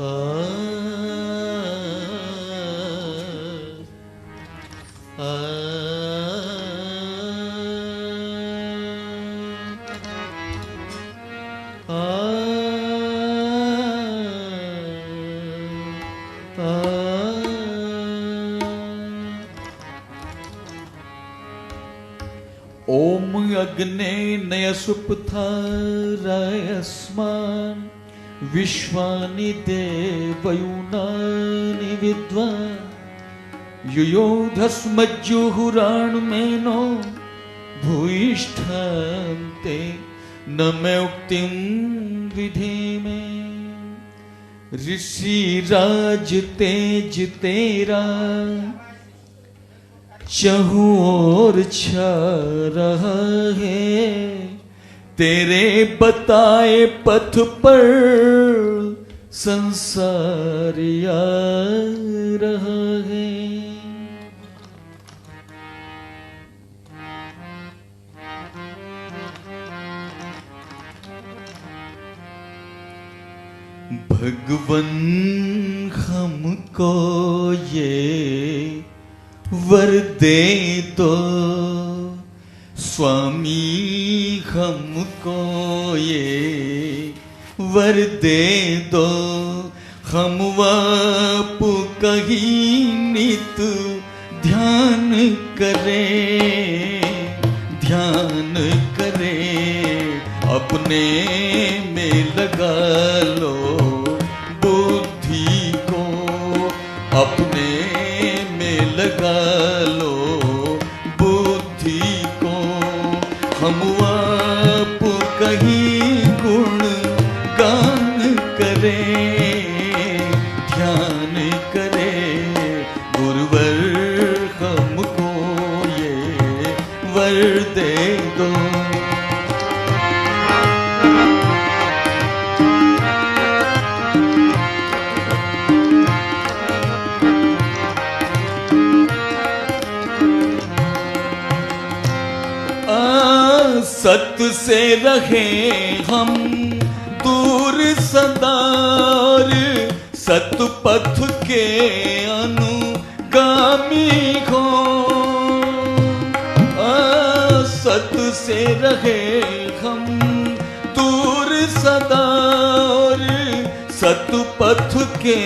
ओम अग्ने नयसुपथारायस्मान् विश्वानि देवयुनानि विद्वान् युयोधस्मज्जुहुराणुमेनो भूयिष्ठं ते न मे उक्तिं विधीमे। ऋषिराज तेज तेरा चहुं ओर छा रहा है, तेरे बताए पथ पर संसार आ रहा है। भगवन हमको ये वर दे दो, स्वामी हमको ये वर दे दो, हम वाप कहीं नित ध्यान करें, ध्यान करें, अपने में लगा लो बुद्धि को, अपने लगा लो बुद्धि को, हम आप कहीं गुण गान करें, ध्यान करें। गुरुवर हमको ये वर दे दो। सत से रहे हम दूर सदा, और सतपथ के अनुगामी हो। सत से रहे हम दूर सदा, और सतपथ के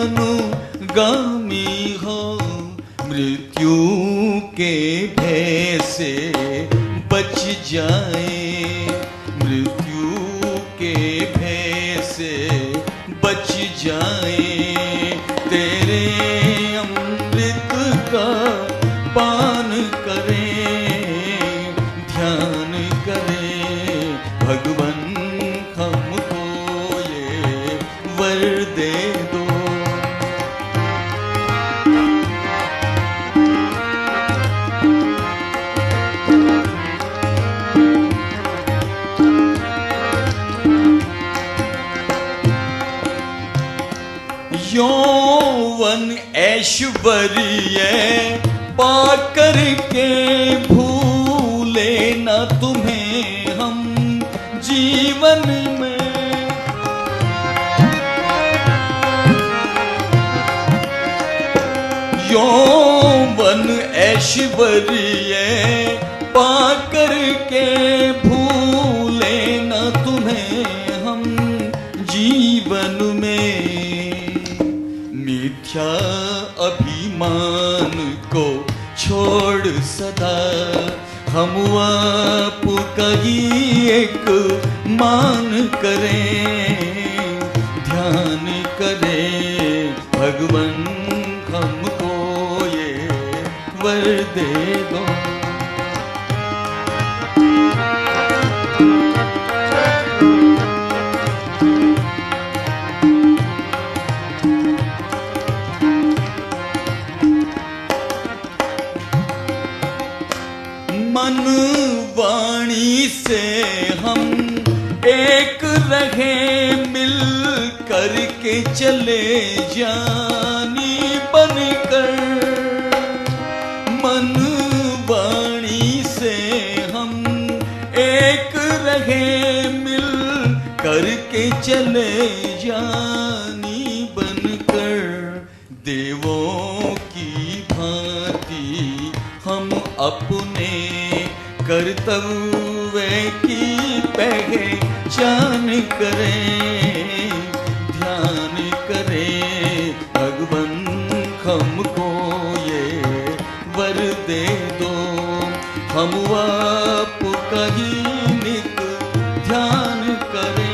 अनुगामी हो। मृत्यु के भय से बच जाए, मृत्यु के भय से बच जाए, तेरे अमृत का पान करें, ध्यान करें। भगवन हमको ये वर दे दो। यौवन ऐश्वर्य पाकर के भूले न तुम्हें हम जीवन में। यौवन ऐश्वर्य पाकर के भूले न तुम्हें हम जीवन में। मिथ्या अभिमान को छोड़ सदा, हम आप कहीं एक मान करें, ध्यान करें। भगवन हमको ये वर दे दो। मन वाणी से हम एक रहे, मिल करके चले जानी बनकर। मन वाणी से हम एक रहे, मिल करके चले जानी देवों की भांति हम अपने कर्तव्य की पहचान करें, ध्यान करें भगवन हमको ये वर दे दो, हम आपका ही नित ध्यान करें।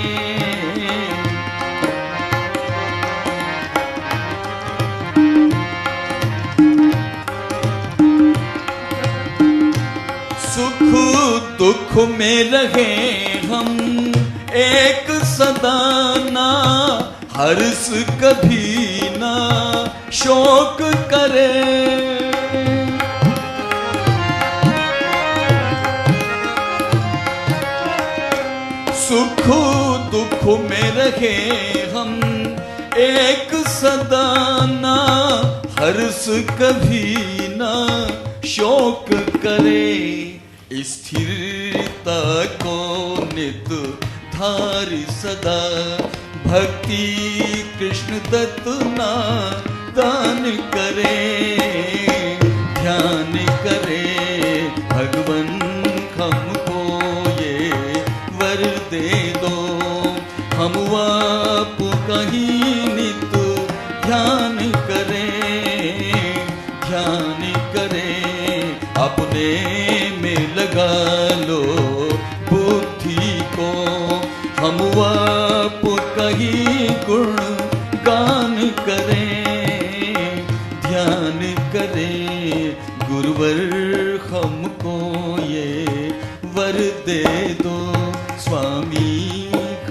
सुख दुख में रहे हम एक सदा ना, हर्ष कभी ना शोक करे, सुख दुख में रहे हम एक सदा ना, हर्ष कभी ना शोक करे, स्थिरता को नित धारि सदा, भक्ति कृष्ण दत्त ना दान करे, ध्यान करे भगवन हमको ये वर दे दो, हम आपका ही नित ध्यान करें, ध्यान करें अपने में लगा लो बुद्धि को, हम आपका ही गुण गान करें, ध्यान करें गुरुवर हमको ये वर दे दो, स्वामी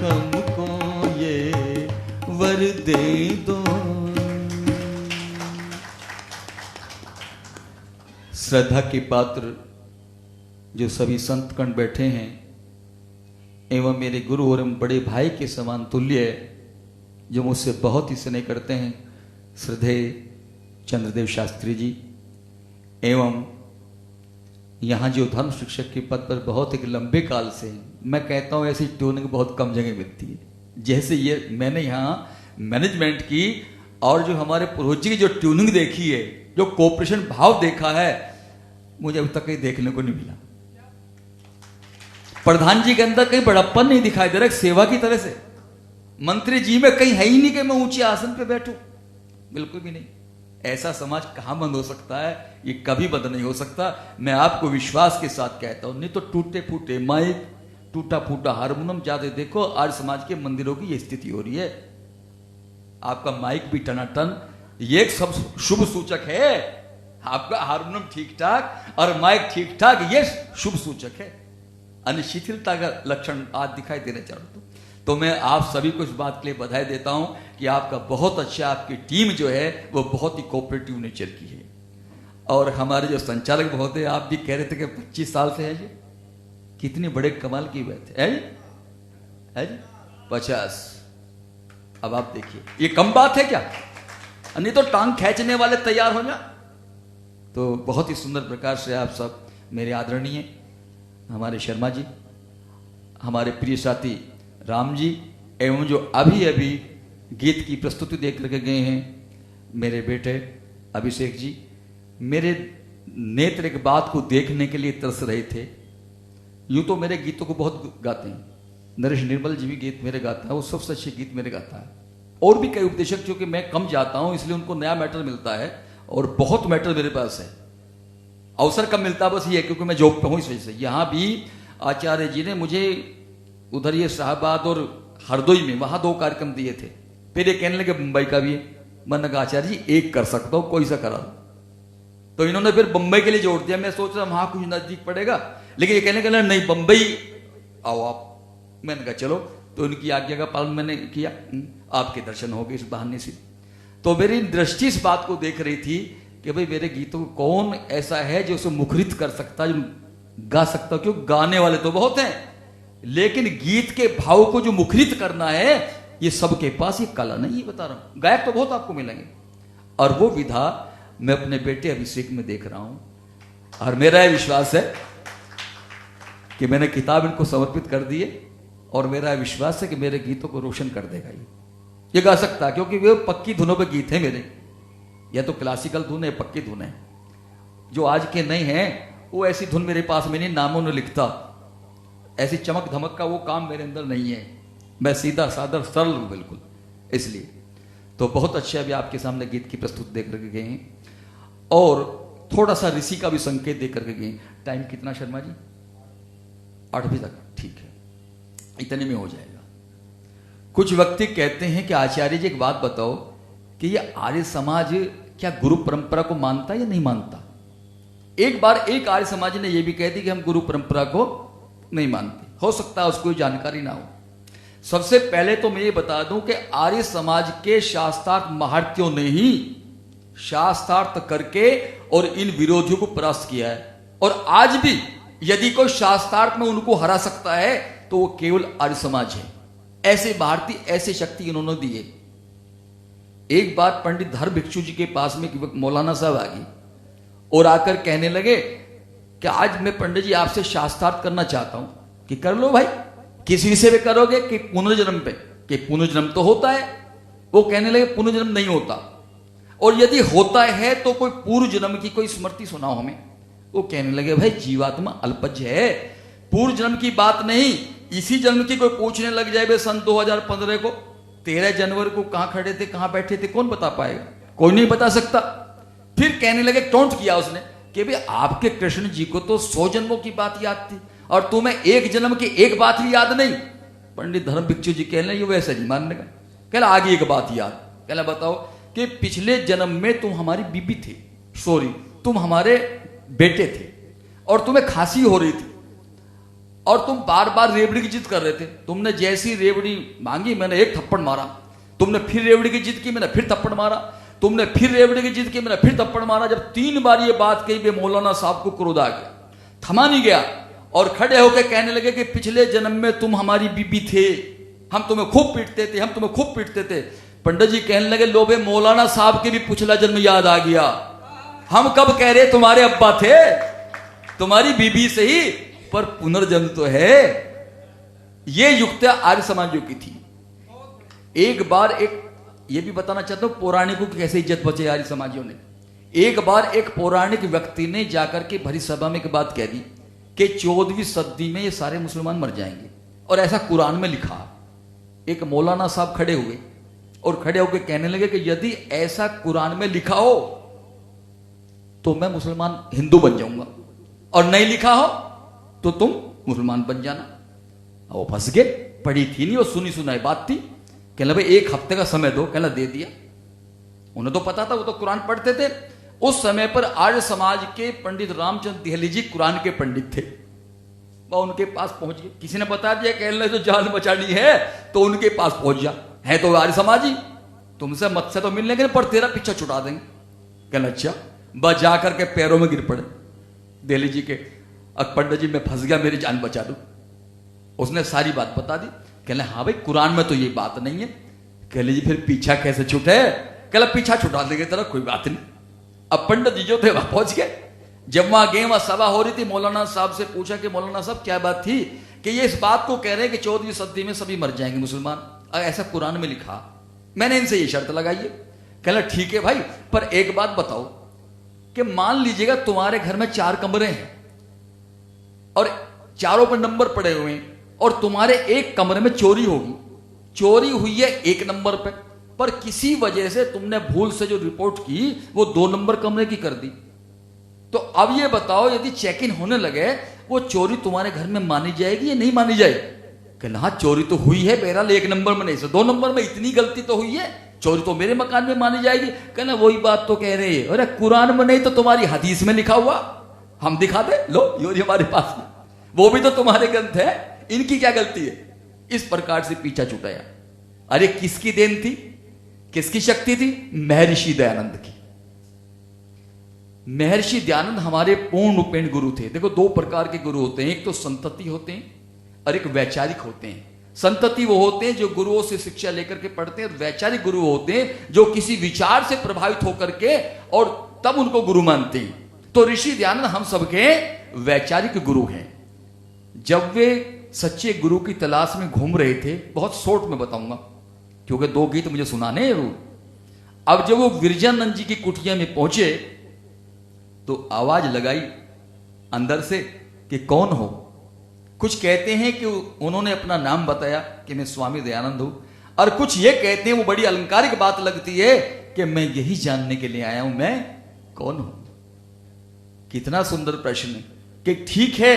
हमको ये वर दे दो। श्रद्धा के पात्र जो सभी संतगण बैठे हैं एवं मेरे गुरु और बड़े भाई के समान तुल्य जो मुझसे बहुत ही स्नेह करते हैं, श्रद्धेय चंद्रदेव शास्त्री जी, एवं यहाँ जो धर्म शिक्षक के पद पर बहुत एक लंबे काल से, मैं कहता हूँ ऐसी ट्यूनिंग बहुत कम जगह मिलती है, जैसे ये मैंने यहाँ मैनेजमेंट की और जो हमारे पुरोहित जी की जो ट्यूनिंग देखी है, जो कोऑपरेशन भाव देखा है, मुझे अभी तक कहीं देखने को नहीं मिला। प्रधान जी के अंदर कहीं बड़प्पन नहीं दिखाई दे रहा, सेवा की तरह से। मंत्री जी में कहीं है ही नहीं कि मैं ऊंचे आसन पे बैठूं, बिल्कुल भी नहीं। ऐसा समाज कहां बंद हो सकता है? ये कभी बंद नहीं हो सकता। मैं आपको विश्वास के साथ कहता हूं, नहीं तो टूटे फूटे माइक, टूटा फूटा हारमोनियम जाते देखो, आज समाज के मंदिरों की ये स्थिति हो रही है। आपका माइक भी टनाटन, ये एक सब शुभ सूचक है। आपका हारमोनियम ठीक ठाक और माइक ठीक ठाक, ये शुभ सूचक है। अनिश्चितता का लक्षण आज दिखाई देना चाहता हूं, तो मैं आप सभी को इस बात के लिए बधाई देता हूं कि आपका बहुत अच्छा, आपकी टीम जो है वो बहुत ही कोऑपरेटिव नेचर की है। और हमारे जो संचालक महोदय, आप भी कह रहे थे कि 25 साल से है जी, कितनी बड़े कमाल की बात है जी 50। अब आप देखिए, ये कम बात है क्या? नहीं तो टांग खींचने वाले तैयार हो जा। तो बहुत ही सुंदर प्रकार से आप सब मेरे आदरणीय हमारे शर्मा जी, हमारे प्रिय साथी राम जी, एवं जो अभी अभी गीत की प्रस्तुति देख करके गए हैं मेरे बेटे अभिषेक जी, मेरे नेत्र एक बात को देखने के लिए तरस रहे थे। यूं तो मेरे गीतों को बहुत गाते हैं, नरेश निर्मल जी भी गीत मेरे गाता है, वो सबसे अच्छे गीत मेरे गाता है। और भी कई उपदेशक, क्योंकि मैं कम जाता हूं इसलिए उनको नया मैटर मिलता है और बहुत मैटर मेरे पास है। अवसर कम मिलता बस ये, क्योंकि मैं जॉब पे हूं, इस वजह से। यहां भी आचार्य जी ने मुझे उधर ये शाहबाद और हरदोई में वहां 2 कार्यक्रम दिए थे। फिर ये कहने लगे मुंबई का भी है। मैंने कहा आचार्य जी एक कर सकता हूं, कोई सा करा दो। तो इन्होंने फिर बंबई के लिए जोड़ दिया। मैं सोच रहा वहां कुछ नजदीक पड़ेगा, लेकिन ये कहने लगे नहीं बंबई आओ आप। मैंने कहा चलो, तो उनकी आज्ञा का पालन मैंने किया। आपके दर्शन हो गए इस बहाने से। तो मेरी दृष्टि इस बात को देख रही थी कि भाई मेरे गीतों को कौन ऐसा है जो उसे मुखरित कर सकता, जो गा सकता। क्यों, गाने वाले तो बहुत हैं, लेकिन गीत के भाव को जो मुखरित करना है ये सबके पास ये कला नहीं, बता रहा हूं। गायक तो बहुत आपको मिलेंगे, और वो विधा मैं अपने बेटे अभिषेक में देख रहा हूं। और मेरा यह विश्वास है कि मैंने किताब इनको समर्पित कर दी है, और मेरा विश्वास है कि मेरे गीतों को रोशन कर देगा। ये गा सकता, क्योंकि वे पक्की धुनों पे गीत है मेरे। या तो क्लासिकल धुन है, पक्की धुन है। जो आज के नहीं हैं वो ऐसी धुन मेरे पास में नहीं, नामों ने लिखता, ऐसी चमक धमक का वो काम मेरे अंदर नहीं है। मैं सीधा साधा सरल हूं बिल्कुल। इसलिए तो बहुत अच्छे अभी आपके सामने गीत की प्रस्तुति दे करके गए हैं और थोड़ा सा ऋषि का भी संकेत दे करके गए। टाइम कितना शर्मा जी? 8 बजे तक, ठीक है, इतने में हो जाएगा। कुछ व्यक्ति कहते हैं कि आचार्य जी एक बात बताओ कि ये आर्य समाज क्या गुरु परंपरा को मानता या नहीं मानता? एक बार एक आर्य समाज ने यह भी कह दी कि हम गुरु परंपरा को नहीं मानते। हो सकता है उसको जानकारी ना हो। सबसे पहले तो मैं ये बता दूं कि आर्य समाज के शास्त्रार्थ महारथियों ने ही शास्त्रार्थ करके और इन विरोधियों को परास्त किया है। और आज भी यदि कोई शास्त्रार्थ में उनको हरा सकता है तो वो केवल आर्य समाज है। ऐसे भारतीय, ऐसे शक्ति इन्होंने दिए। एक बार पंडित धर्म भिक्षु जी के पास में मौलाना साहब आ गए और आकर कहने लगे कि आज मैं पंडित जी आपसे शास्त्रार्थ करना चाहता हूं। कि कर लो भाई, किस विषय पे करोगे? कि पुनर्जन्म पे। कि पुनर्जन्म तो होता है। वो कहने लगे पुनर्जन्म नहीं होता, और यदि होता है तो कोई पूर्व जन्म की कोई स्मृति सुनाओ हमें। वो कहने लगे भाई जीवात्मा अल्पज्य है, पूर्व जन्म की बात नहीं, इसी जन्म की कोई पूछने लग जाए भाई सन 2015 को 13 जनवरी को कहां खड़े थे, कहां बैठे थे, कौन बता पाएगा? कोई नहीं बता सकता। फिर कहने लगे, टोंट किया उसने कि भाई आपके कृष्ण जी को तो 100 जन्मों की बात याद थी और तुम्हें एक जन्म की एक बात भी याद नहीं। पंडित धर्म भिक्षु जी कहने लगे वैसे नहीं मानने का। कहला आगे एक बात याद। कहला बताओ कि पिछले जन्म में तुम हमारी बीबी थे, सॉरी तुम हमारे बेटे थे और तुम्हें खांसी हो रही थी और तुम बार बार रेवड़ी की जिद कर रहे थे। तुमने जैसी रेवड़ी मांगी मैंने एक थप्पड़ मारा, तुमने फिर रेवड़ी की जिद की मैंने फिर थप्पड़ मारा, तुमने फिर रेवड़ी की जिद की मैंने फिर थप्पड़ मारा। जब 3 बार ये बात कही वे मौलाना साहब को क्रोध आ गया, थमा नहीं गया और खड़े होकर कहने लगे कि पिछले जन्म में तुम हमारी बीबी थे, हम तुम्हें खूब पीटते थे, हम तुम्हें खूब पीटते थे। पंडित जी कहने लगे लो बे मौलाना साहब के भी पिछला जन्म याद आ गया। हम कब कह रहे तुम्हारे अब्बा थे, तुम्हारी बीबी से ही, पर पुनर्जन्म तो है। ये युक्तियां आर्य समाजों की थी। एक बार एक ये भी बताना चाहता हूं पौराणिकों की कैसे इज्जत बचे आर्य समाजियों ने। एक बार एक पौराणिक व्यक्ति ने जाकर के भरी सभा में एक बात कह दी कि 14वीं सदी में ये सारे मुसलमान मर जाएंगे और ऐसा कुरान में लिखा। एक मौलाना साहब खड़े हुए और खड़े होकर कहने लगे कि यदि ऐसा कुरान में लिखा हो तो मैं मुसलमान हिंदू बन जाऊंगा और नहीं लिखा हो तो तुम मुसलमान बन जाना। वो फंस गए, पढ़ी थी नहीं, वो सुनी सुनाई बात थी। कहला भाई 1 हफ्ते का समय दो। कहला दे दिया। उन्हें तो पता था, वो तो कुरान पढ़ते थे। उस समय पर आर्य समाज के पंडित रामचंद्र देहली जी कुरान के पंडित थे। वह उनके पास पहुंच गए, किसी ने बता दिया कहने तो जान बचानी है तो उनके पास पहुंच जा, है तो आर्य समाजी, तुमसे मत से तो मिल लेंगे पर तेरा पीछा छुड़ा देंगे। कहना अच्छा, बस जाकर के पैरों में गिर पड़े देहली जी के। पंडित जी मैं फंस गया, मेरी जान बचा दो। उसने सारी बात बता दी। कहले हाँ भाई कुरान में तो ये बात नहीं है। कहले जी फिर पीछा कैसे छूटे? कहला पीछा छुटा देंगे तेरा, कोई बात नहीं। अब पंडित जी जो थे वहां पहुंच गए। जब वहां गए, वहां सभा हो रही थी, मौलाना साहब से पूछा कि मौलाना साहब क्या बात थी? कि ये इस बात को कह रहे हैं कि 14वीं सदी में सभी मर जाएंगे मुसलमान, ऐसा कुरान में लिखा, मैंने इनसे ये शर्त लगाई है। कहला ठीक है भाई, पर एक बात बताओ कि मान लीजिएगा तुम्हारे घर में 4 कमरे हैं और चारों पर नंबर पड़े हुए हैं और तुम्हारे एक कमरे में चोरी होगी, चोरी हुई है 1 नंबर पे, पर किसी वजह से तुमने भूल से जो रिपोर्ट की वो 2 नंबर कमरे की कर दी। तो अब ये बताओ यदि चेक इन होने लगे वो चोरी तुम्हारे घर में मानी जाएगी या नहीं मानी जाएगी? कहना हाँ चोरी तो हुई है, बहरहाल 1 नंबर में नहीं, 2 नंबर में इतनी गलती तो हुई है, चोरी तो मेरे मकान में मानी जाएगी। कहना वही बात तो कह रहे हैं, अरे कुरान में नहीं तो तुम्हारी हदीस में लिखा हुआ, हम दिखा दे, लो ये हमारे पास में, वो भी तो तुम्हारे ग्रंथ है, इनकी क्या गलती है? इस प्रकार से पीछा छुटाया। अरे किसकी देन थी, किसकी शक्ति थी? महर्षि दयानंद की। महर्षि दयानंद हमारे पूर्ण रूपेण गुरु थे। देखो 2 प्रकार के गुरु होते हैं, एक तो संतति होते हैं और एक वैचारिक होते हैं। संतति वो होते हैं जो गुरुओं से शिक्षा लेकर के पढ़ते हैं, वैचारिक गुरु होते हैं जो किसी विचार से प्रभावित होकर के और तब उनको गुरु मानते हैं। तो ऋषि दयानंद हम सबके वैचारिक गुरु हैं। जब वे सच्चे गुरु की तलाश में घूम रहे थे, बहुत शॉर्ट में बताऊंगा क्योंकि 2 गीत मुझे सुनाने हैं। अब जब वो विरजानंद जी की कुटिया में पहुंचे तो आवाज लगाई अंदर से कि कौन हो। कुछ कहते हैं कि उन्होंने अपना नाम बताया कि मैं स्वामी दयानंद हूं, और कुछ ये कहते हैं, वो बड़ी अलंकारिक बात लगती है, कि मैं यही जानने के लिए आया हूं मैं कौन हूं। कितना सुंदर प्रश्न है कि ठीक है,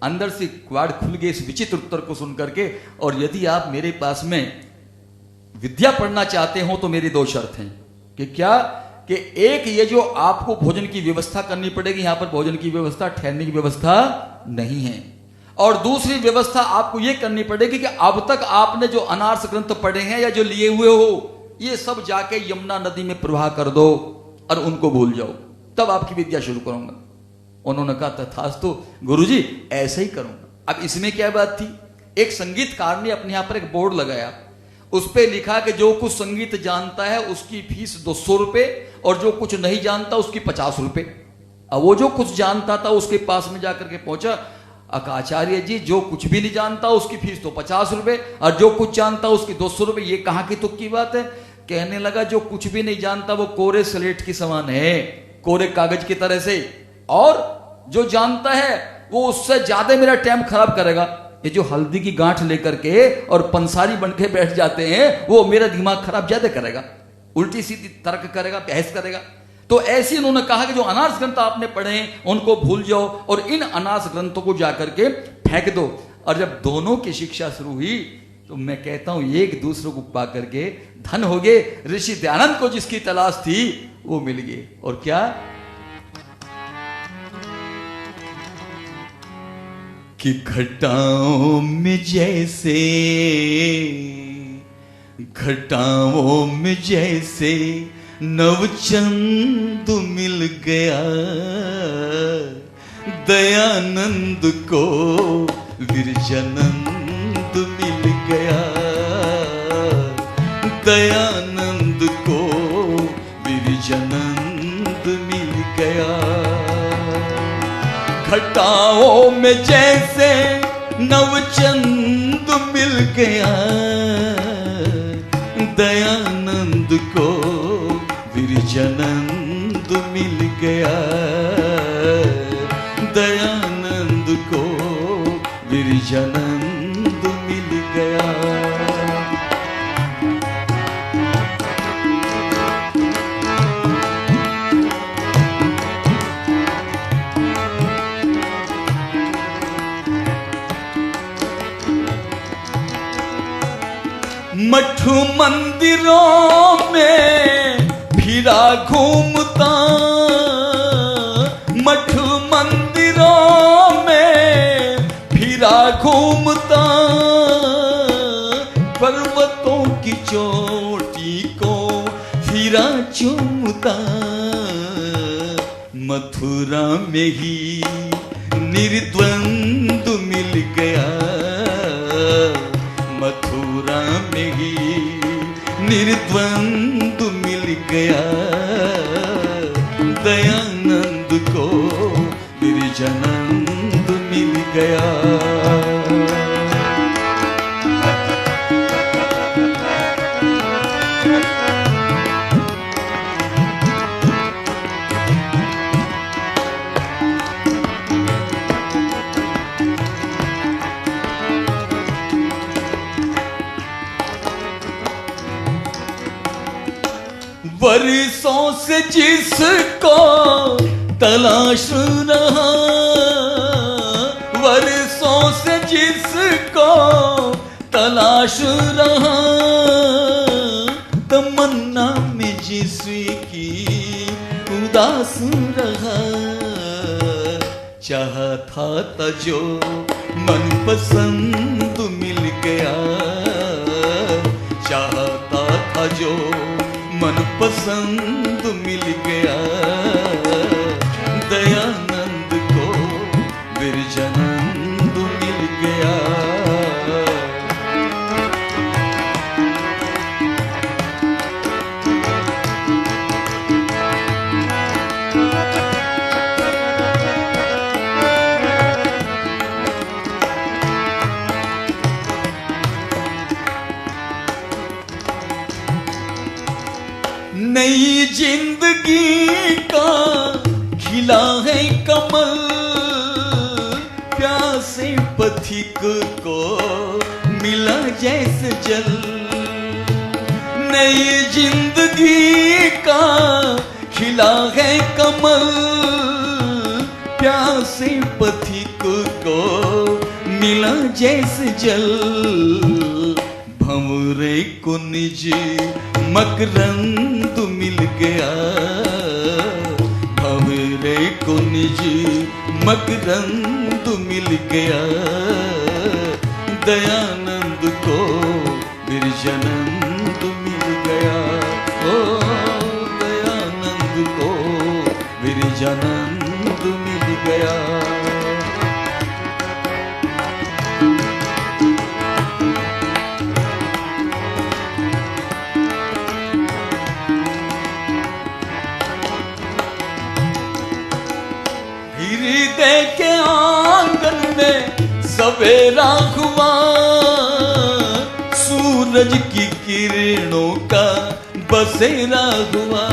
अंदर से क्वाड खुल गए इस विचित्र उत्तर को सुनकर के। और यदि आप मेरे पास में विद्या पढ़ना चाहते हो तो मेरी दो शर्त हैं कि क्या, कि एक ये जो आपको भोजन की व्यवस्था करनी पड़ेगी, यहां पर भोजन की व्यवस्था, ठहरने की व्यवस्था नहीं है। और दूसरी व्यवस्था आपको यह करनी पड़ेगी कि अब तक आपने जो अनार्स ग्रंथ पढ़े हैं या जो लिए हुए हो, ये सब जाके यमुना नदी में प्रवाह कर दो और उनको भूल जाओ, तब आपकी विद्या शुरू करूंगा। उन्होंने कहा तथास्तु गुरुजी, ऐसे ही करूंगा। अब इसमें क्या बात थी, एक संगीतकार ने अपने यहां पर एक बोर्ड लगाया, उस पर लिखा कि जो कुछ संगीत जानता है उसकी फीस 200 रुपए, और जो कुछ नहीं जानता उसकी 50 रुपए। अब वो जो कुछ जानता था उसके पास में जाकर के पहुंचा, आचार्य जी जो कुछ भी नहीं जानता उसकी फीस तो 50 रुपए, और जो कुछ जानता उसकी 200 रुपए। ये कहां की तुक की बात है। कहने लगा जो कुछ भी नहीं जानता वो कोरे स्लेट की समान है, कोरे कागज की तरह से, और जो जानता है वो उससे ज्यादा मेरा टाइम खराब करेगा। ये जो हल्दी की गांठ लेकर के और पंसारी बन के बैठ जाते हैं, वो मेरा दिमाग खराब ज्यादा करेगा, उल्टी सीधी तर्क करेगा, बहस करेगा। तो ऐसे उन्होंने कहा कि जो अनार्स ग्रंथ आपने पढ़े हैं उनको भूल जाओ और इन अनार्स ग्रंथों को जाकर के फेंक दो। और जब दोनों की शिक्षा शुरू हुई तो मैं कहता हूं एक दूसरे को पा करके धन हो गए। ऋषि दयानंद को जिसकी तलाश थी वो मिल गए। और क्या कि घटाओं में जैसे, घटाओं में जैसे नवचंद मिल गया, दयानंद को विरजानंद मिल गया, दयानंद को विरजानंद मिल गया। घटाओं में जैसे नवचंद मिल गया, दयानंद को विरजानंद मिल गया, दयानंद को विरजानंद मिल गया। मठ मंदिरों में फिरा घूमता, मठ मंदिरों में फिरा घूमता, पर्वतों की चोटी को फिरा चूमता, मथुरा में ही निर्द्वंद मिल गया, मथुरा में ही निर्द्वंद मिल गया, दयानंद को विरजानंद मिल गया। वर्षों से जिसको तलाश रहा, वर्षों से जिसको तलाश रहा, तमन्ना में जिसकी उदास रहा, चाहता था जो मनपसंद मिल गया, चाहता था जो मनपसंद मिल गया, दयानंद को विरजानंद मिल गया। नई जिंदगी का खिला है कमल, प्यासे पथिक को मिला जैसे जल। नई जिंदगी का खिला है कमल, प्यासे पथिक को मिला जैसे जल। भंवरे को निज मकरंद मिल गया, भंवरे को निज मकरंद मिल गया। दयानंद को विरजानंद मिल गया, ओ दयानंद को विरजानंद मिल गया। हृदय के आंगन में सवेरा हुआ, सूरज की किरणों का बसेरा हुआ।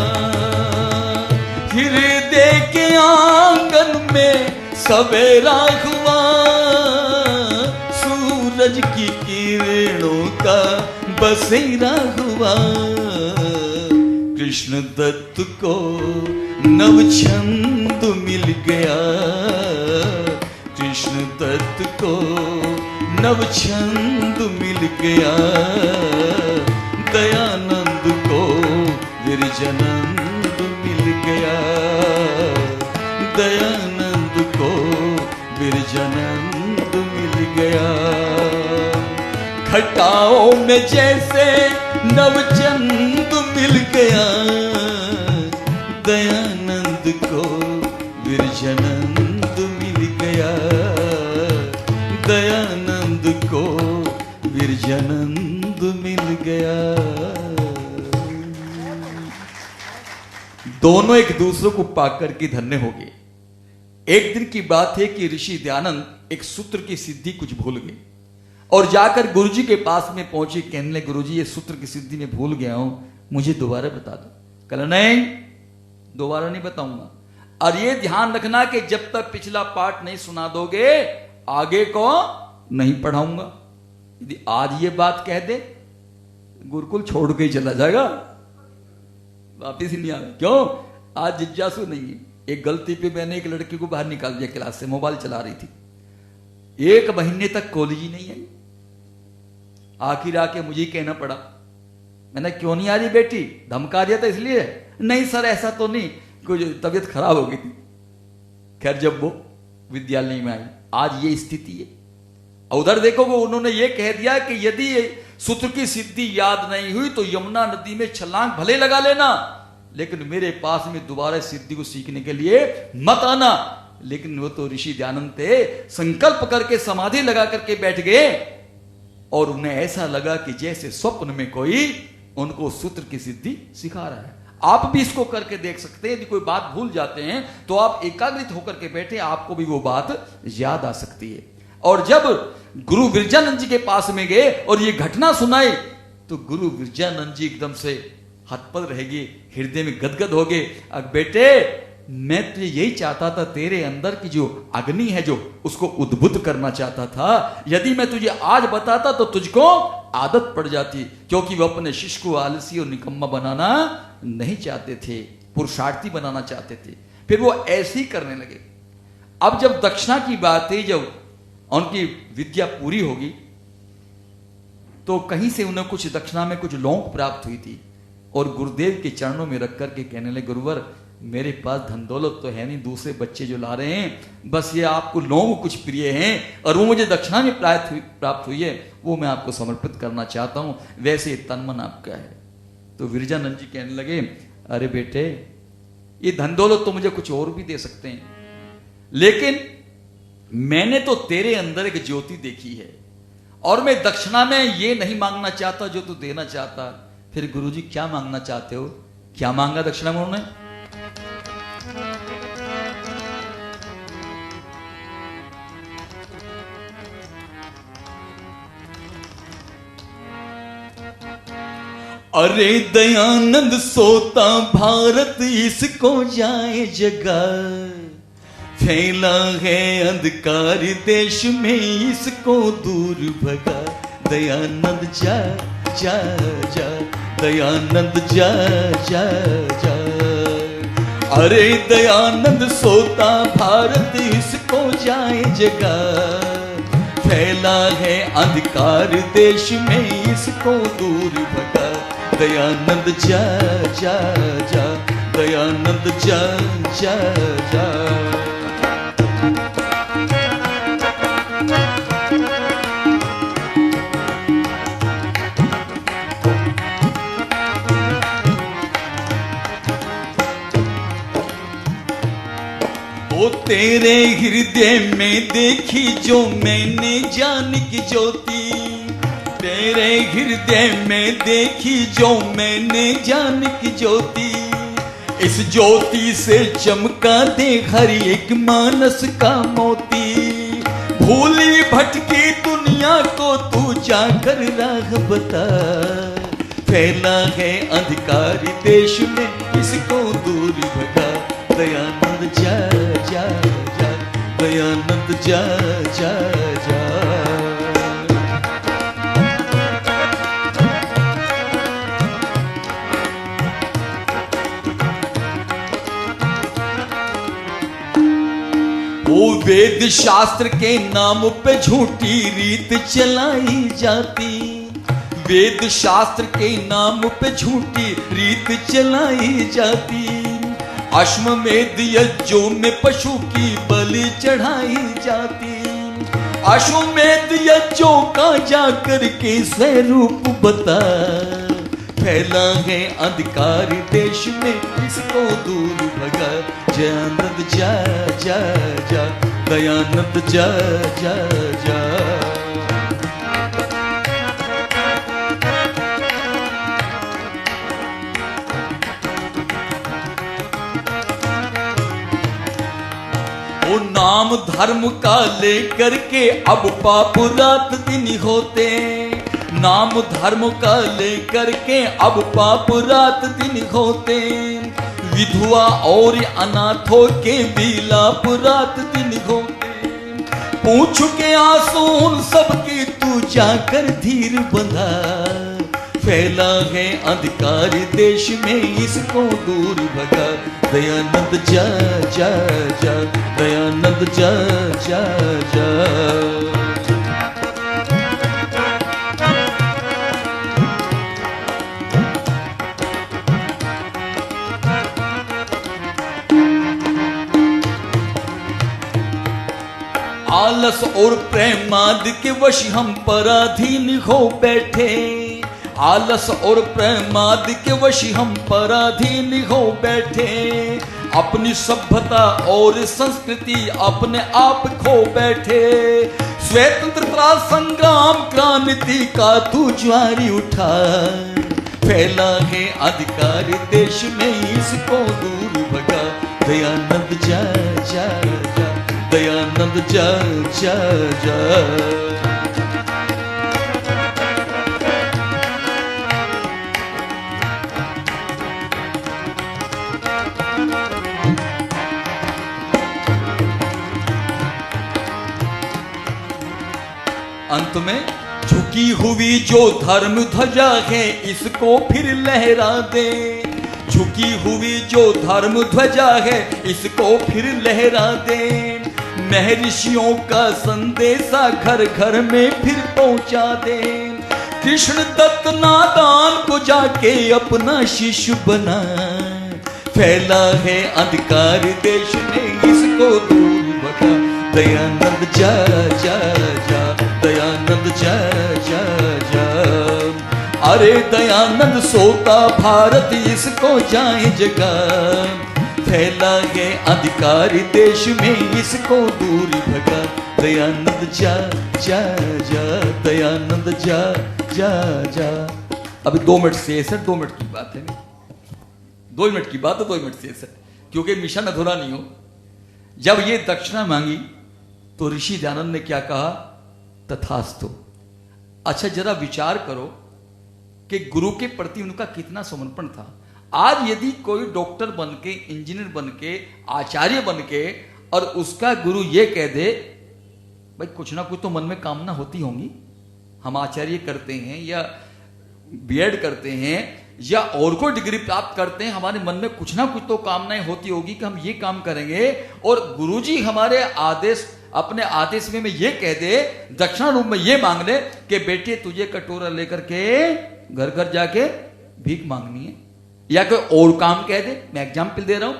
हृदय के आंगन में सवेरा हुआ, सूरज की किरणों का बसेरा हुआ। कृष्ण दत्त को नव छंद मिल गया, कृष्ण दत्त को नव छंद मिल गया। दयानंद को विरजानंद मिल गया, दयानंद को विरजानंद मिल गया। घटाओं में जैसे नवचंद मिल गया, दयानंद को विरजानंद मिल गया, दयानंद को विरजानंद मिल गया। दोनों एक दूसरे को पाकर के धन्य हो गए। एक दिन की बात है कि ऋषि दयानंद एक सूत्र की सिद्धि कुछ भूल गए और जाकर गुरुजी के पास में पहुंचे। कहने लगे, गुरुजी ये सूत्र की सिद्धि में भूल गया हूं, मुझे दोबारा बता दो। कहला नहीं, दोबारा नहीं बताऊंगा, और ये ध्यान रखना कि जब तक पिछला पाठ नहीं सुना दोगे आगे को नहीं पढ़ाऊंगा। यदि आज ये बात कह दे गुरुकुल छोड़ के ही चला जाएगा, वापिस ही नहीं आएगा। क्यों? आज जिज्ञासु नहीं है। एक गलती पे मैंने एक लड़की को बाहर निकाल दिया क्लास से, मोबाइल चला रही थी, 1 महीने तक कॉलेज ही नहीं आई। आखिर आके मुझे कहना पड़ा, मैंने क्यों नहीं आ रही बेटी, धमका दिया था इसलिए? नहीं सर ऐसा तो नहीं, कुछ तबीयत खराब हो गई थी। खैर जब वो विद्यालय में आई, आज ये स्थिति है। उधर देखोगे उन्होंने ये कह दिया कि यदि सूत्र की सिद्धि याद नहीं हुई तो यमुना नदी में छलांग भले लगा लेना, लेकिन मेरे पास में दोबारा सिद्धि को सीखने के लिए मत आना। लेकिन वो तो ऋषि दयानंद थे, संकल्प करके समाधि लगा करके बैठ गए और उन्हें ऐसा लगा कि जैसे स्वप्न में कोई उनको सूत्र की सिद्धि सिखा रहा है। आप भी इसको करके देख सकते हैं। यदि कोई बात भूल जाते हैं तो आप एकाग्रित होकर के बैठे, आपको भी वो बात याद आ सकती है। और जब गुरु विरजानंद जी के पास में गए और ये घटना सुनाई तो गुरु विरजानंद जी एकदम से हतपल रह गए, हृदय में गदगद हो गए। अब बेटे मैं तो यही चाहता था, तेरे अंदर की जो अग्नि है जो उसको उद्बुद्ध करना चाहता था। यदि मैं तुझे आज बताता तो तुझको आदत पड़ जाती, क्योंकि वो अपने शिष्य को आलसी और निकम्मा बनाना नहीं चाहते थे, पुरुषार्थी बनाना चाहते थे। फिर वो ऐसे ही करने लगे। अब जब दक्षिणा की बात है, जब उनकी विद्या पूरी होगी तो कहीं से उन्हें कुछ दक्षिणा में कुछ लौंग प्राप्त हुई थी और गुरुदेव के चरणों में रख करके कहने लगे, गुरुवर मेरे पास धन दौलत तो है नहीं, दूसरे बच्चे जो ला रहे हैं, बस ये आपको लौंग कुछ प्रिय हैं और वो मुझे दक्षिणा में प्राप्त हुई है, वो मैं आपको समर्पित करना चाहता हूं, वैसे तन मन आपका है। तो विरजानंद जी कहने लगे, अरे बेटे ये धन दौलत तो मुझे कुछ और भी दे सकते हैं, लेकिन मैंने तो तेरे अंदर एक ज्योति देखी है और मैं दक्षिणा में ये नहीं मांगना चाहता जो तू देना चाहता। फिर गुरुजी क्या मांगना चाहते हो? क्या मांगा दक्षिणा में उन्होंने? अरे दयानंद सोता भारत इसको जाए जगा, फैला है अंधकार देश में इसको दूर भगा। दयानंद जा जा जा, दयानंद जा जा जा। अरे दयानंद सोता भारत इसको जाए जगा, फैला है अंधकार देश में इसको दूर भगा। दयानंद जा जा जा, दयानंद जा जा जा। वो तेरे हृदय में देखी जो मैंने ज्ञान की ज्योति, तेरे हृदय में देखी जो मैंने ज्ञान की ज्योति। इस ज्योति से चमका दे हर एक मानस का मोती। भूली भटकी दुनिया को तू जाकर राह बता, फैला है अंधकार देश में इसको दूर भगा। दयानंद जा जा जा, दयानंद जा जा जा। वो वेद शास्त्र के नाम पे झूठी रीत चलाई जाती, वेद शास्त्र के नाम पे झूठी रीत चलाई जाती। अश्वमेध यज्ञों में पशु की बलि चढ़ाई जाती। अश्वमेध यज्ञों का जाकर के स्वरूप बता, फैला है अंधकार देश में इसको दूर भगा। दयानंद जा जा जा, दयानंद जा जा जा। वो नाम धर्म का लेकर के अब पाप रात दिन होते, नाम धर्म का लेकर के अब पाप रात दिन होते। विधवा और अनाथों के विलाप रात दिन होते। पूछ के आंसू उन सबकी तू जाकर धीर बंधा, फैला है अंधकार देश में इसको दूर भगा। दयानंद जा जा जा, दयानंद जा जा जा। आलस और प्रमाद के वश हम पराधीन हो बैठे, आलस और प्रमाद के वश हम पराधीन हो बैठे। अपनी सभ्यता और संस्कृति अपने आप खो बैठे। स्वतंत्रता संग्राम क्रांति का तू ज्वारी उठा, फैला है अधिकार देश में इसको दूर भगा। दयानंद जा जा जा, दयानंद जा जा जा। अंत में झुकी हुई जो धर्म ध्वजा है इसको फिर लहरा दे, झुकी हुई जो धर्म ध्वजा है इसको फिर लहरा दे। महर्षियों का संदेशा घर घर में फिर पहुंचा दे। कृष्ण दत्त नादान को जाके अपना शिष्य बना, फैला है अंधकार देश में इसको दूर भगा। दयानंद जा जा जा, दयानंद जा जा जा। अरे दयानंद सोता भारत इसको जाए जगा, फैला है अधिकारी देश में इसको दूर भगा। दयानंद जा जा जा, दयानंद जा जा जा। अभी 2 मिनट शेष है, 2 मिनट की बात है, 2 मिनट की बात है, 2 मिनट शेष है, क्योंकि मिशन अधूरा नहीं हो। जब ये दक्षिणा मांगी तो ऋषि दयानंद ने क्या कहा? तथास्तु। अच्छा जरा विचार करो, कि गुरु के प्रति उनका कितना समर्पण था। आज यदि कोई डॉक्टर बन के, इंजीनियर बन के, आचार्य बन के और उसका गुरु ये कह दे, भाई कुछ ना कुछ तो मन में कामना होती होंगी, हम आचार्य करते हैं या बीएड करते हैं या और कोई डिग्री प्राप्त करते हैं, हमारे मन में कुछ ना कुछ तो कामनाएं होती होगी कि हम ये काम करेंगे, और गुरुजी हमारे आदेश, अपने आदेश में ये कह दे, दक्षिणा रूप में ये मांग ले कि बेटे तुझे कटोरा लेकर के घर घर जाके भीख मांगनी है, या कोई और काम कह दे, मैं एग्जाम्पल दे रहा हूं।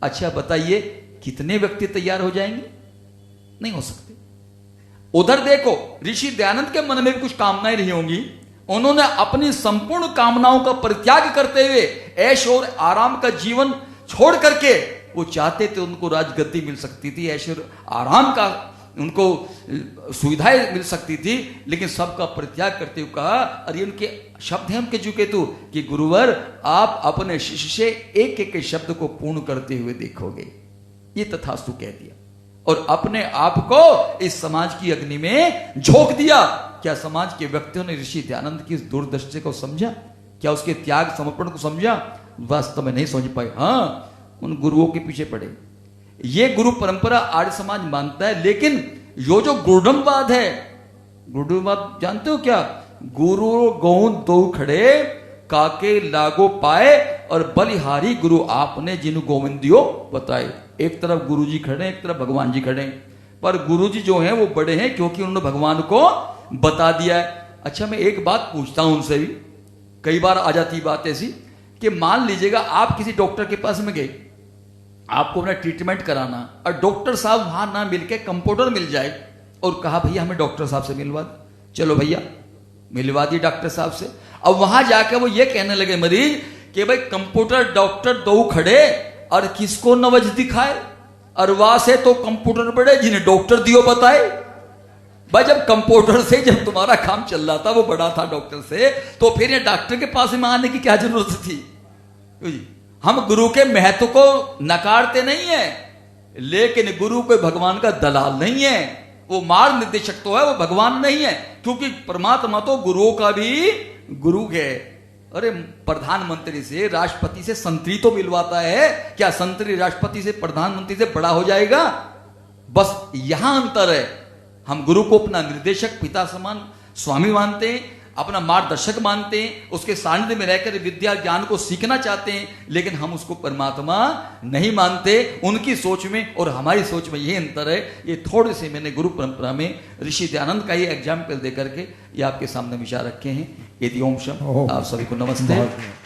अच्छा बताइए कितने व्यक्ति तैयार हो जाएंगे? नहीं हो सकते। उधर देखो ऋषि दयानंद के मन में भी कुछ कामनाएं रही होंगी, उन्होंने अपनी संपूर्ण कामनाओं का परित्याग करते हुए ऐश और आराम का जीवन छोड़ करके, वो चाहते थे उनको राजगद्दी मिल सकती थी, ऐश और आराम का उनको सुविधाएं मिल सकती थी, लेकिन सबका परित्याग करते हुए कहा, अरे उनके शब्द हैं उनके जुकेतु कि गुरुवर आप अपने शिष्य से एक एक शब्द को पूर्ण करते हुए देखोगे, ये तथास्तु कह दिया और अपने आप को इस समाज की अग्नि में झोंक दिया। क्या समाज के व्यक्तियों ने ऋषि दयानंद की इस दूरदृष्टि को समझा? क्या उसके त्याग समर्पण को समझा? वास्तव में नहीं समझ पाए। हाँ, उन गुरुओं के पीछे पड़े। ये गुरु परंपरा आर्य समाज मानता है, लेकिन यो जो गुरुडमवाद है, गुरुडमवाद जानते हो क्या? गुरु गौन दो खड़े काके लागो पाए और बलिहारी गुरु आपने जिन गोविंदियो बताए। एक तरफ गुरु जी खड़े, एक तरफ भगवान जी खड़े, पर गुरु जी जो हैं वो बड़े हैं क्योंकि उन्होंने भगवान को बता दिया है। अच्छा मैं एक बात पूछता हूं उनसे भी, कई बार आ जाती बात ऐसी कि मान लीजिएगा आप किसी डॉक्टर के पास में गए, आपको अपना ट्रीटमेंट कराना, और डॉक्टर साहब वहां ना मिलके कंपाउंडर मिल जाए और कहा भैया हमें डॉक्टर साहब से मिलवा दो। चलो भैया मिलवा दिए डॉक्टर साहब से। अब वहां जाकर वो ये कहने लगे मरीज कि भाई कंप्यूटर डॉक्टर दो खड़े और किसको नवज दिखाए, और वहां से तो कंप्यूटर बड़े जिन्हें डॉक्टर दियो बताए। भाई जब कंप्यूटर से जब तुम्हारा काम चल रहा था, वो बड़ा था डॉक्टर से, तो फिर ये डॉक्टर के पास में आने की क्या जरूरत थी? हम गुरु के महत्व को नकारते नहीं है, लेकिन गुरु कोई भगवान का दलाल नहीं है, वो मार्ग निर्देशक तो है, वो भगवान नहीं है, क्योंकि परमात्मा तो गुरुओं का भी गुरु है। अरे प्रधानमंत्री से, राष्ट्रपति से संतरी तो मिलवाता है, क्या संतरी राष्ट्रपति से, प्रधानमंत्री से बड़ा हो जाएगा? बस यहां अंतर है। हम गुरु को अपना निर्देशक, पिता समान, स्वामी मानते हैं, अपना मार्गदर्शक मानते हैं, उसके सानिध्य में रहकर विद्या ज्ञान को सीखना चाहते हैं, लेकिन हम उसको परमात्मा नहीं मानते। उनकी सोच में और हमारी सोच में ये अंतर है। ये थोड़े से मैंने गुरु परंपरा में ऋषि दयानंद का ही एग्जाम्पल दे करके ये आपके सामने विचार रखे हैं। यदि ओम शम, आप सभी को नमस्ते।